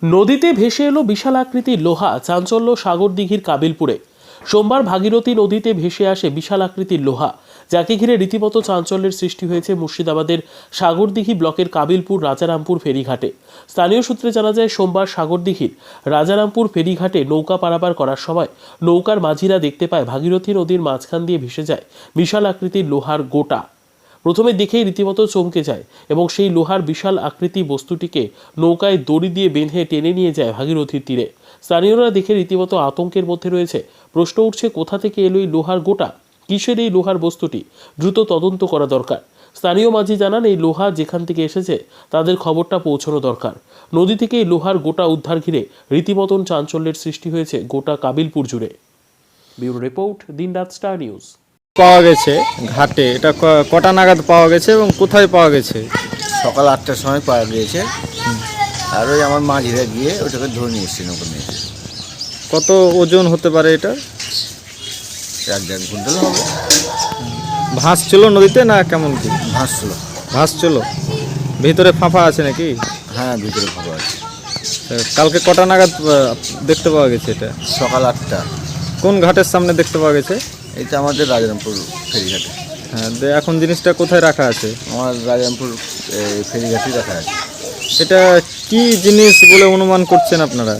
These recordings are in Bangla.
নদীতে ভেসে এলো বিশাল আকৃতির লোহা, চাঞ্চল্য সাগরদিঘির কাবিলপুরে। সোমবার ভাগীরথী নদীতে ভেসে আসে বিশাল আকৃতির লোহা, যাকে ঘিরে রীতিমতো চাঞ্চল্যের সৃষ্টি হয়েছে মুর্শিদাবাদের সাগরদিঘি ব্লকের কাবিলপুর রাজারামপুর ফেরিঘাটে। স্থানীয় সূত্রে জানা যায়, সোমবার সাগরদিঘির রাজারামপুর ফেরিঘাটে নৌকা পারাপার করার সময় নৌকার মাঝিরা দেখতে পায় ভাগীরথী নদীর মাঝখান দিয়ে ভেসে যায় বিশাল আকৃতির লোহার গোটা। প্রথমে দেখেই রীতিমতো চমকে যায় এবং সেই লোহার বিশাল আকৃতি বস্তুটিকে নৌকায় দড়ি দিয়ে বেঁধে টেনে নিয়ে যায় ভাগীরথীর তীরে। স্থানীয়রা দেখে রীতিমতো আতঙ্কের মধ্যে রয়েছে। প্রশ্ন উঠছে, কোথা থেকে এলো এই লোহার গোটা? কিসের এই লোহার বস্তুটি? দ্রুত তদন্ত করা দরকার। স্থানীয় মাঝি জানান, এই লোহা যেখান থেকে এসেছে তাদের খবরটা পৌঁছানো দরকার। নদী থেকে এই লোহার গোটা উদ্ধার ঘিরে রীতিমতন চাঞ্চল্যের সৃষ্টি হয়েছে গোটা কাবিলপুর জুড়ে। ব্যুরো রিপোর্ট, দিনরাত স্টার নিউজ। পাওয়া গেছে ঘাটে, এটা কটা নাগাদ পাওয়া গেছে এবং কোথায় পাওয়া গেছে? সকাল 8টার সময় পাওয়া গিয়েছে। আর ওই আমার মাঝিরা গিয়ে ওটাকে ধরে নিয়ে এসছে নৌকা নিয়ে। কত ওজন হতে পারে এটা? 1.5 কুইন্টাল হবে। ভাসছিল নদীতে না কেমন কি? ভাসছিল। ভাসছিল, ভিতরে ফাঁপা আছে নাকি? হ্যাঁ, ভিতরে ভালো আছে। কালকে কটা নাগাদ দেখতে পাওয়া গেছে এটা? সকাল 8টা। কোন ঘাটের সামনে দেখতে পাওয়া গেছে? এটা আমাদের রাজারামপুর ফেরিঘাটে। হ্যাঁ, এখন জিনিসটা কোথায় রাখা আছে? আমার রাজারামপুর ফেরিঘাটেই রাখা আছে। এটা কি জিনিস বলে অনুমান করছেন আপনারা?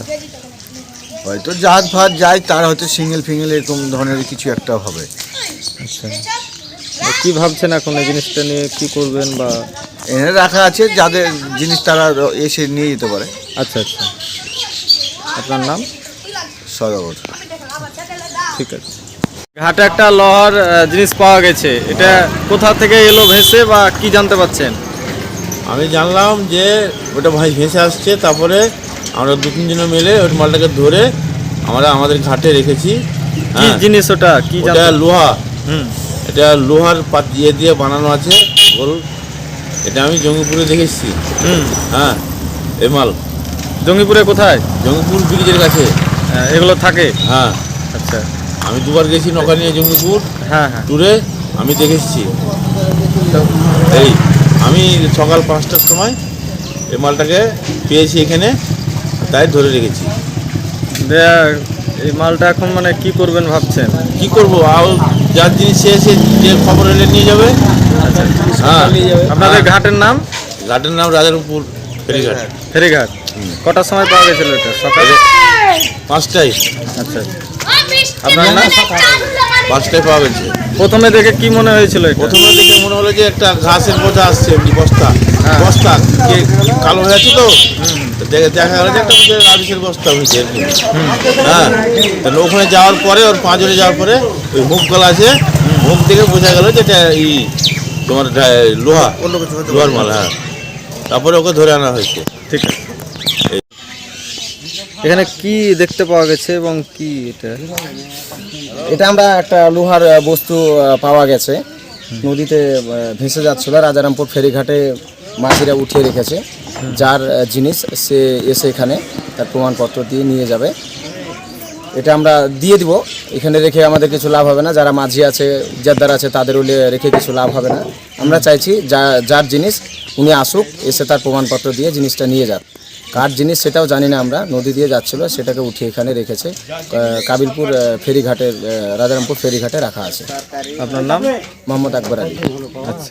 হয়তো জাহাজ ফাজ যায়, তার হয়তো সিঙ্গেল ফিঙ্গেল এরকম ধরনের কিছু একটা হবে। আচ্ছা, কি ভাবছেন এখন এই জিনিসটা নিয়ে, কি করবেন? বা এনে রাখা আছে, যাদের জিনিস তারা এসে নিয়ে যেতে পারে। আচ্ছা আচ্ছা, আপনার নাম? সদাগর। ঠিক আছে। ঘাটে একটা লোহার জিনিস পাওয়া গেছে, এটা কোথা থেকে এলো ভেসে বা কি জানতে পারছেন? আমি জানলাম যে ওটা ভাই ভেসে আসছে, তারপরে আমরা 2-3 জন মিলে ওই মালটাকে ধরে আমরা আমাদের ঘাটে রেখেছি। কি জিনিস ওটা? কি এটা লোহা। হুম, এটা লোহার ইয়ে দিয়ে বানানো আছে গোল। এটা আমি জঙ্গিপুরে দেখেছি। হ্যাঁ, এই মাল জঙ্গিপুরে কোথায়? জঙ্গিপুর ব্রিজের কাছে এগুলো থাকে? হ্যাঁ, আচ্ছা, আমি 2বার গেছি নৌকা নিয়ে জঙ্গিপুর হ্যাঁ হ্যাঁ। ট্যুরে, আমি দেখেছি। এই আমি সকাল 5টার সময় এই মালটাকে পেয়েছি এখানে, তাই ধরে রেখেছি। এই মালটা এখন মানে কি করবেন ভাবছেন? কি করব, আর যার জিনিস সে এসে যে খবর এলে নিয়ে যাবে। হ্যাঁ, আপনাদের ঘাটের নাম? ঘাটের নাম রাজারামপুর ফেরিঘাট। ফেরিঘাট। কটার সময় পাওয়া গেছিল এটা? সকালে 5টায়। আচ্ছা, আপনার নাম? 5টায় পাওয়া গেছে। প্রথমে দেখে কি মনে হয়েছিল? প্রথমে দেখে মনে হলো যে একটা ঘাসের বোঝা আসছে, এমনি বস্তা বস্তা যে কালো হয়ে আছে, তো দেখা গেল যে একটা রাবিশের বস্তা হয়েছে এরকম। হ্যাঁ, তাহলে ওখানে যাওয়ার পরে ওর 5 জনে যাওয়ার পরে ওই মুখ গলা আছে, মুখ দেখে বোঝা গেল যে এটা এই তোমার লোহা, লোহার মাল। হ্যাঁ, তারপরে ওকে ধরে আনা হয়েছে। ঠিক আছে। এখানে কি দেখতে পাওয়া গেছে এবং কি এটা? এটা আমরা একটা লোহার বস্তু পাওয়া গেছে, নদীতে ভেসে যাচ্ছিল। রাজারামপুর ফেরিঘাটে মাঝিরা উঠিয়ে রেখেছে। যার জিনিস সে এসে এখানে তার প্রমাণপত্র দিয়ে নিয়ে যাবে। এটা আমরা দিয়ে দিব। এখানে রেখে আমাদের কিছু লাভ হবে না। যারা মাঝি আছে, ইজারদার আছে, তাদেরও রেখে কিছু লাভ হবে না। আমরা চাইছি যার জিনিস উনি আসুক, এসে তার প্রমাণপত্র দিয়ে জিনিসটা নিয়ে যাক। কার জিনিস সেটাও জানি না আমরা। নদী দিয়ে যাচ্ছিল, সেটাকে উঠিয়ে এখানে রেখেছে। কাবিলপুর ফেরিঘাটের রাজারামপুর ফেরিঘাটে রাখা আছে। আপনার নাম? মোহাম্মদ আকবর আলী। আচ্ছা।